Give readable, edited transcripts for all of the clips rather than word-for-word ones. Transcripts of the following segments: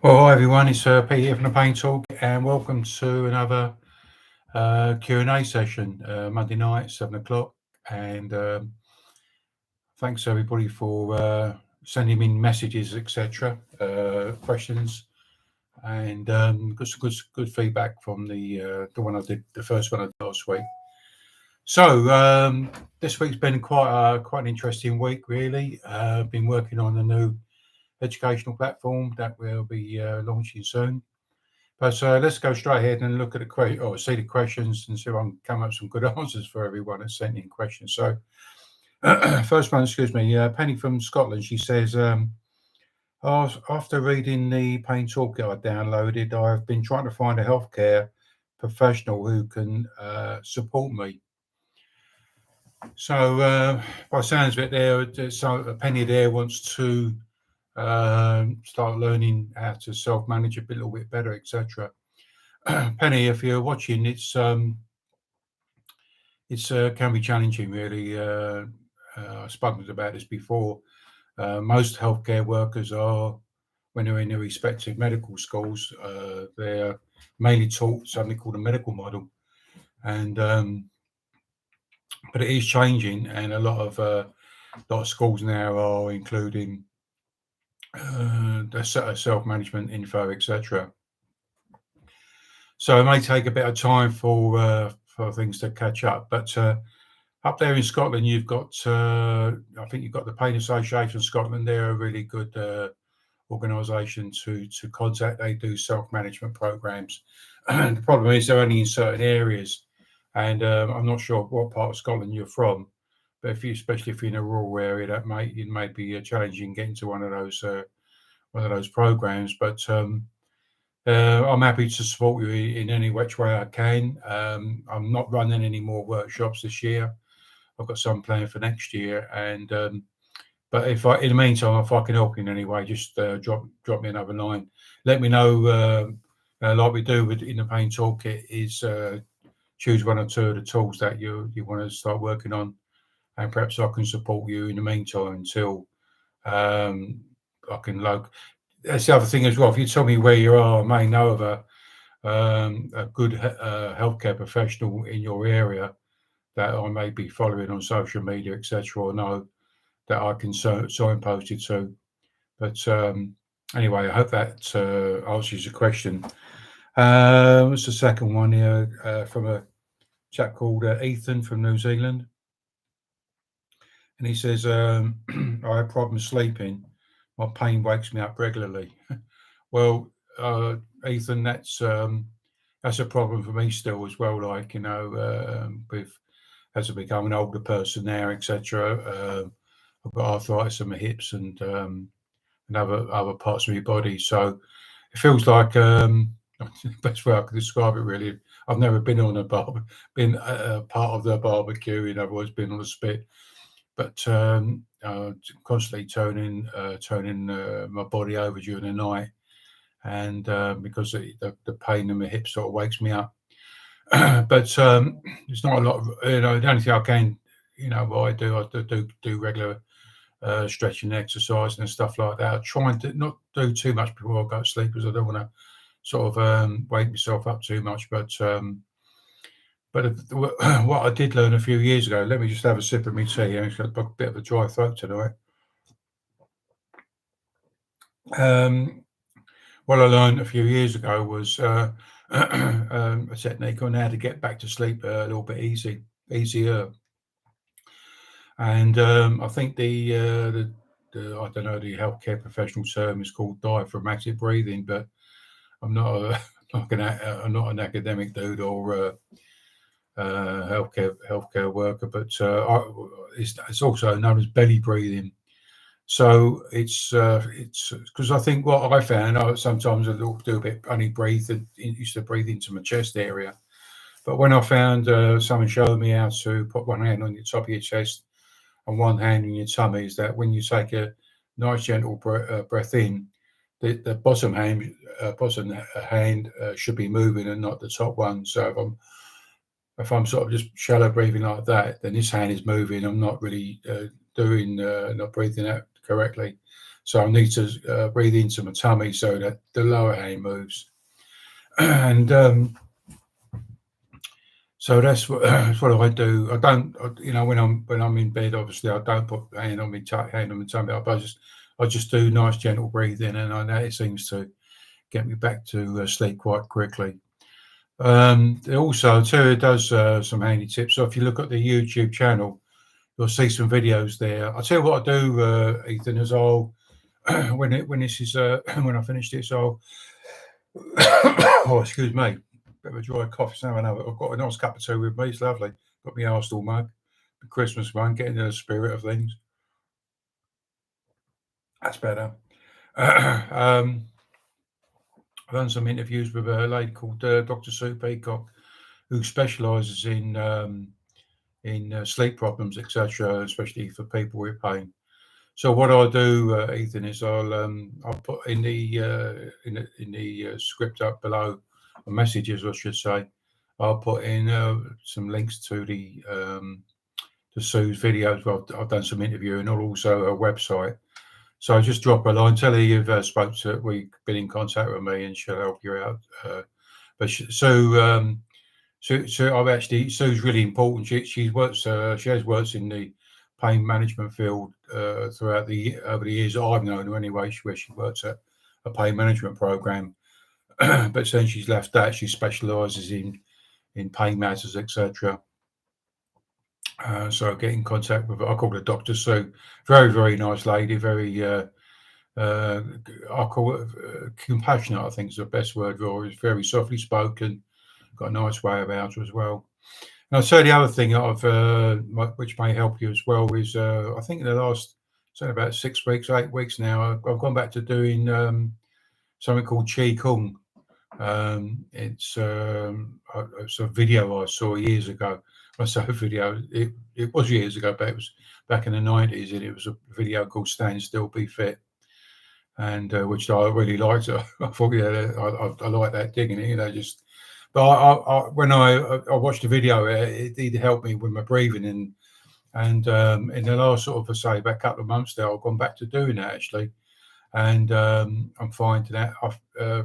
Well, hi everyone, it's Pete here from the Pain Talk, and welcome to another Q&A session, Monday night, 7 o'clock. And thanks everybody for sending in messages, etc., questions, and got some good feedback from the one I did, the first one I did last week. So this week's been quite an interesting week, really. I've been working on a new educational platform that will be launching soon. But let's go straight ahead and look at see the questions and see if I can come up with some good answers for everyone that sent in questions. So first one, excuse me, Penny from Scotland. She says, after reading the Pain Toolkit I downloaded, I've been trying to find a healthcare professional who can support me. So by the sounds of it there, so Penny there wants to start learning how to self-manage a little bit better, etc. Penny, if you're watching, it's can be challenging, really. I've spoken about this before. Most healthcare workers are, when they're in their respective medical schools, they're mainly taught something called a medical model, and but it is changing, and a lot of schools now are including the self-management info, etc. So it may take a bit of time for things to catch up. But up there in Scotland, you've got I think you've got the Pain Association of Scotland. They're a really good organisation to contact. They do self-management programs. And the problem is they're only in certain areas, and I'm not sure what part of Scotland you're from, but especially if you're in a rural area, it may be challenging getting to one of those programs. But I'm happy to support you in any which way I can. I'm not running any more workshops this year. I've got some planned for next year, and but in the meantime, if I can help in any way, just drop me another line. Let me know, like we do in the Pain Toolkit, is choose one or two of the tools that you want to start working on, and perhaps I can support you in the meantime until I can log. That's the other thing as well. If you tell me where you are, I may know of a good healthcare professional in your area that I may be following on social media, etc., or know that I can signpost you to. But anyway, I hope that answers your question. What's the second one here from a chap called Ethan from New Zealand? And he says, I have problems sleeping. My pain wakes me up regularly. Well, Ethan, that's a problem for me still as well. Like, with as I become an older person now, etc. I've got arthritis in my hips and other parts of my body. So it feels like the best way I can describe it. Really, I've never been on been part of the barbecue. In other words, been on a spit, but constantly turning my body over during the night. And because the pain in my hips sort of wakes me up. But it's not a lot of, the only thing I can, what I do regular stretching exercise and stuff like that. I try and not do too much before I go to sleep, because I don't want to sort of wake myself up too much. But what I did learn a few years ago, let me just have a sip of my tea. I've got a bit of a dry throat tonight. What I learned a few years ago was a technique on how to get back to sleep a little bit easier. And I think the I don't know, the healthcare professional term is called diaphragmatic breathing, but I'm not I'm not an academic dude or healthcare worker, but it's also known as belly breathing. So it's because I think what I found, sometimes I do a bit used to breathe into my chest area. But when I found someone showed me how to put one hand on the top of your chest and one hand in your tummy, is that when you take a nice gentle breath in, the bottom hand should be moving and not the top one. So if I'm sort of just shallow breathing like that, then this hand is moving. I'm not really not breathing out correctly. So I need to breathe into my tummy so that the lower hand moves. And so that's what I do. I don't, when I'm in bed, obviously I don't put hand on my tummy. I just do nice gentle breathing, and I know it seems to get me back to sleep quite quickly. Also, Terry does some handy tips. So if you look at the YouTube channel, you'll see some videos there. I'll tell you what I do, Ethan, is I'll when I finish this, I'll oh, excuse me, bit of a dry cough. So I've got a nice cup of tea with me. It's lovely. Got my Arsenal mug, the Christmas one, getting in the spirit of things. That's better. I've done some interviews with a lady called Dr. Sue Peacock, who specialises in sleep problems, etc., especially for people with pain. So what I'll do, Ethan, is I'll put in the script up below, or messages, I should say. I'll put in some links to to Sue's videos. Well, I've done some interviewing, and also her website. So just drop a line, tell her you've we've been in contact with me, and she'll help you out. But Sue's really important. She has worked in the pain management field over the years that I've known her anyway, where she works at a pain management program. But since she's left that, she specialises in pain matters, etc. So get in contact with her. I call her Dr. Sue. Very, very nice lady. Very, I call it compassionate, I think is the best word for her. Is very softly spoken. Got a nice way about her as well. And I'll say the other thing which may help you as well is I think in the last about 6 weeks, 8 weeks now, I've gone back to doing something called Qi Kung. It's a video I saw years ago. I saw a video. It was years ago, but it was back in the 90s, and it was a video called "Stand Still, Be Fit," and which I really liked. I thought, I like that, digging it, just. But when I watched the video, it did help me with my breathing, and in the last sort of, say, about a couple of months now, I've gone back to doing that actually, and I'm finding that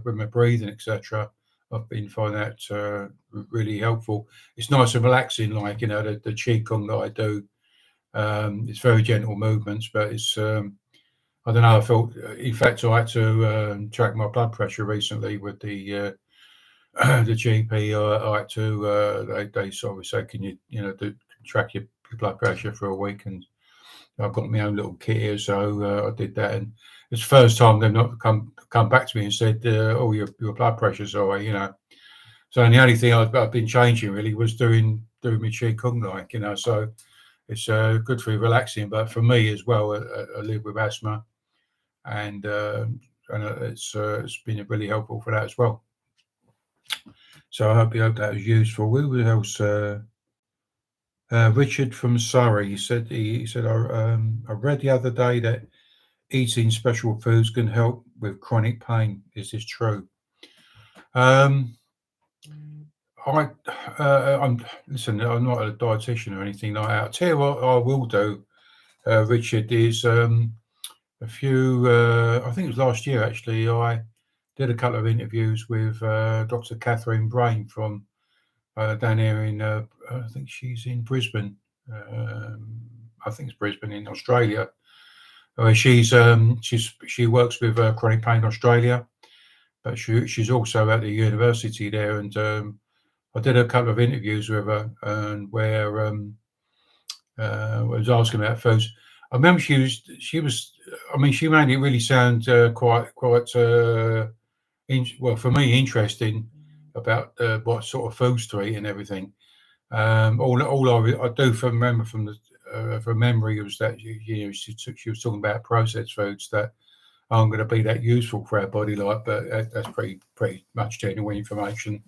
with my breathing, etc. I've been finding that really helpful. It's nice and relaxing, like the Qi Kung that I do. It's very gentle movements, but it's I don't know. I felt, in fact, I had to track my blood pressure recently with the GP. I had to. They sort of said, "Can you track your blood pressure for a week?" And I've got my own little kit here, so I did that. And it's the first time they've not come back to me and said, "Oh, your blood pressure's all right," So the only thing I've been changing really was doing my Qi Kung, So it's good for relaxing, but for me as well, I live with asthma, and it's been really helpful for that as well. So I hope that was useful. Who else? Richard from Surrey. He said I read the other day that eating special foods can help with chronic pain. Is this true? I'm listen. I'm not a dietitian or anything like that. I'll tell you what I will do, Richard, is a few. I think it was last year actually. I did a couple of interviews with Dr. Catherine Brain from down here in. I think she's in Brisbane. I think it's Brisbane in Australia. She works with Chronic Pain Australia, but she's also at the university there, and I did a couple of interviews with her, and where I was asking about foods. I remember she was. I mean, she made it really sound quite well for me interesting about what sort of foods to eat and everything. All I do remember from memory was that she was talking about processed foods that aren't going to be that useful for our body, but that's pretty much genuine information.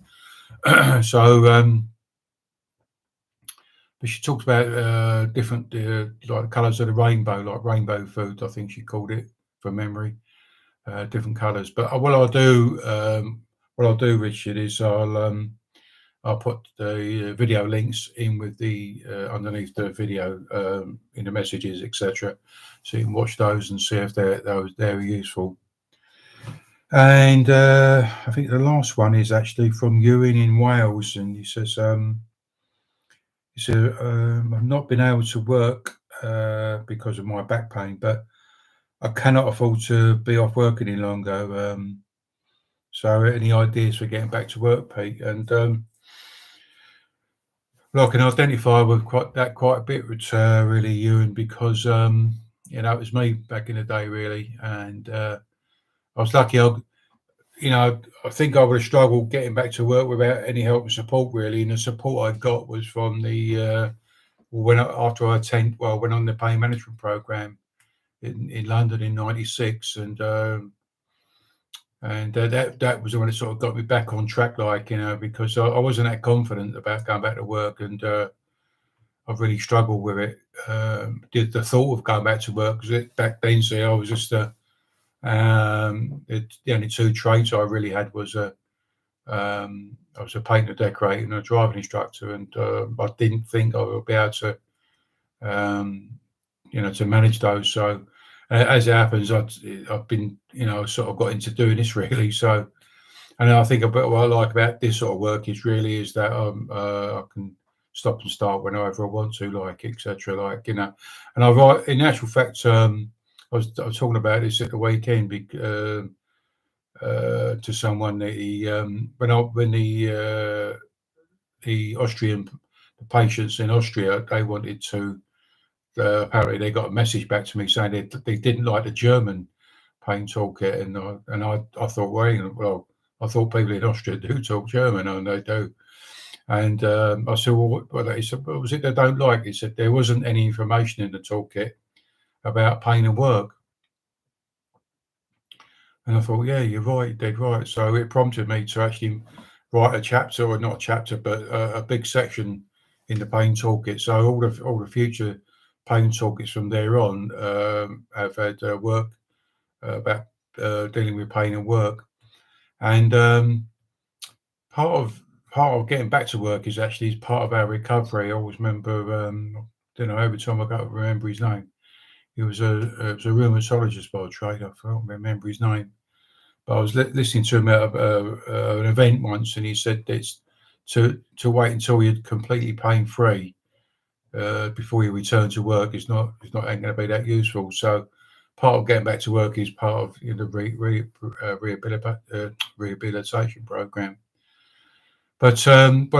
So, but she talked about different like colours of the rainbow, like rainbow foods. I think she called it from memory, different colours. But what I'll do, Richard, is I'll put the video links in with the underneath the video in the messages, etc. So you can watch those and see if they're useful. And I think the last one is actually from Ewan in Wales, and he says, I've not been able to work because of my back pain, but I cannot afford to be off work any longer. So any ideas for getting back to work, Pete? And well, I can identify with quite a bit with really, Ewan, because it was me back in the day, really, and I was lucky. I think I would have struggled getting back to work without any help and support, really. And the support I got was from the went on the pain management program in London in '96, and that was when it sort of got me back on track, because I wasn't that confident about going back to work, and I've really struggled with it. Did the thought of going back to work, because back then, see, I was just the only two trades I really had was I was a painter, decorator, and a driving instructor, and I didn't think I would be able to to manage those. So as it happens, I've been sort of got into doing this, really. So, and I think what I like about this sort of work is that I can stop and start whenever I want to, etc. And I write. In actual fact, I was talking about this at the weekend to someone that when the Austrian patients in Austria, they wanted to. Apparently, they got a message back to me saying they didn't like the German pain toolkit, and I thought, well, I thought people in Austria do talk German, and they do. And I said, well, he said, what was it they don't like? He said there wasn't any information in the toolkit about pain and work. And I thought, yeah, you're right, dead right. So it prompted me to actually write a chapter, or not a chapter, but a big section in the pain toolkit. So all the future pain toolkits from there on have had work about dealing with pain and work. And part of getting back to work is part of our recovery. I always remember, every time I go to remember his name. He was a rheumatologist by trade. I can't remember his name, but I was listening to him at an event once, and he said it's to wait until you're completely pain free before you return to work ain't going to be that useful. So part of getting back to work is part of the rehabilitation program. But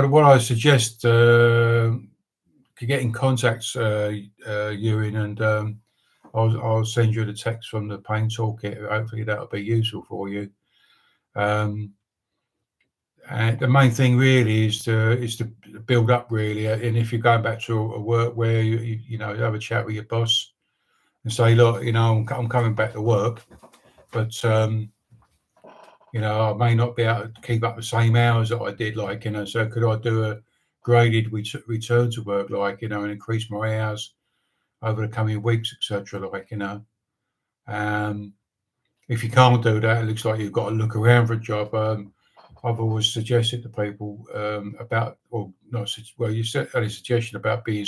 what I suggest to get in contact, Ewan, and I'll send you the text from the pain toolkit. Hopefully that'll be useful for you. And the main thing really is to build up, really. And if you're going back to a work where you have a chat with your boss and say, look, I'm coming back to work, but I may not be able to keep up the same hours that I did, so could I do a graded return to work, and increase my hours over the coming weeks, etc. If you can't do that, it looks like you've got to look around for a job. I've always suggested to people you said a suggestion about being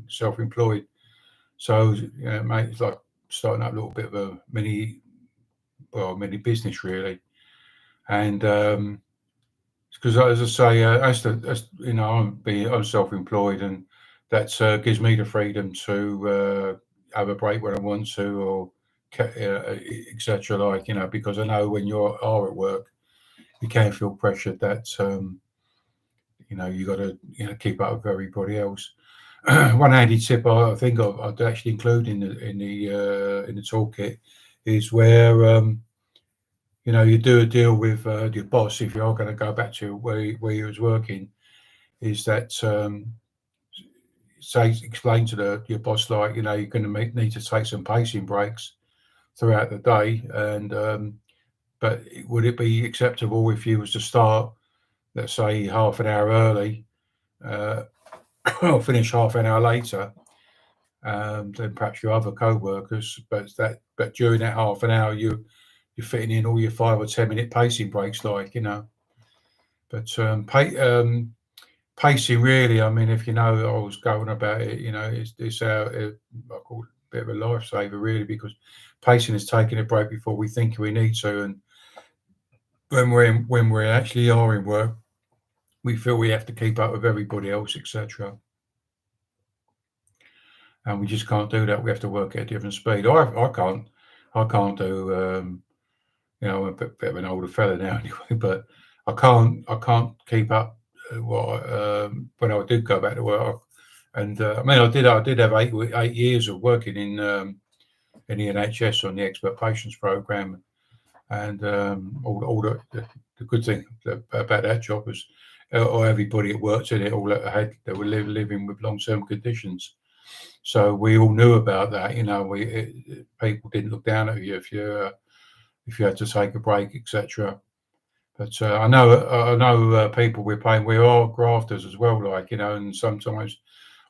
self-employed. So mate, it's like starting up a little bit of a mini business, really. And because as I say, I'm self-employed, and that gives me the freedom to have a break when I want to, or etc. Because I know when you are at work, you can feel pressured that you got to keep up with everybody else. One handy tip I think I'd actually include in the toolkit is where you do a deal with your boss if you are going to go back to where you was working. Is that explain to your boss, you're going to need to take some pacing breaks throughout the day, and but would it be acceptable if you was to start, let's say, half an hour early, or finish half an hour later than perhaps your other co-workers, but during that half an hour you're fitting in all your 5 or 10 minute pacing breaks, but But pacing, really, I mean, if you know, I was going about it, it's I call it a bit of a lifesaver, really, because pacing is taking a break before we think we need to, and when we actually are in work, we feel we have to keep up with everybody else, etc. And we just can't do that. We have to work at a different speed. I can't do. I'm a bit of an older fella now, anyway, but I can't keep up. When I did go back to work, and I mean, I did have 8 years of working in the NHS on the expert patients program, and all the good thing about that job was, or everybody that worked in it, they were living with long-term conditions. So we all knew about that. People didn't look down at you if you had to take a break, etc. But I know people we're paying. We are grafters as well, and sometimes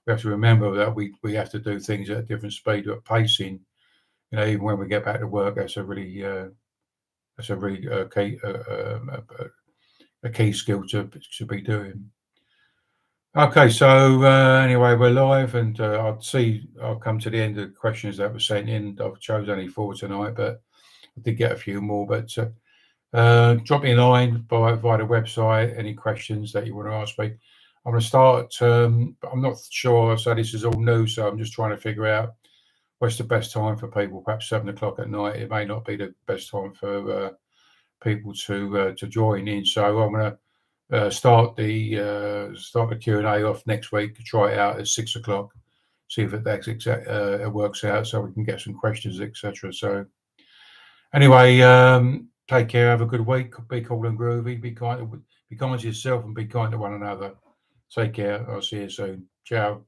we have to remember that we have to do things at a different speed, at pacing. Even when we get back to work, that's a really key a key skill to be doing. Okay, so anyway, we're live, and I'll come to the end of the questions that were sent in. I've chose only 4 tonight, but I did get a few more. But drop me a line via the website, any questions that you want to ask me. I'm going to start, but I'm not sure. So this is all new, so I'm just trying to figure out what's the best time for people. Perhaps 7 o'clock at night. It may not be the best time for people to join in. So I'm going to start the Q&A off next week. Try it out at 6 o'clock. See if it works out, so we can get some questions, etc. So anyway, take care. Have a good week. Be cool and groovy. Be kind to yourself and be kind to one another. Take care. I'll see you soon. Ciao.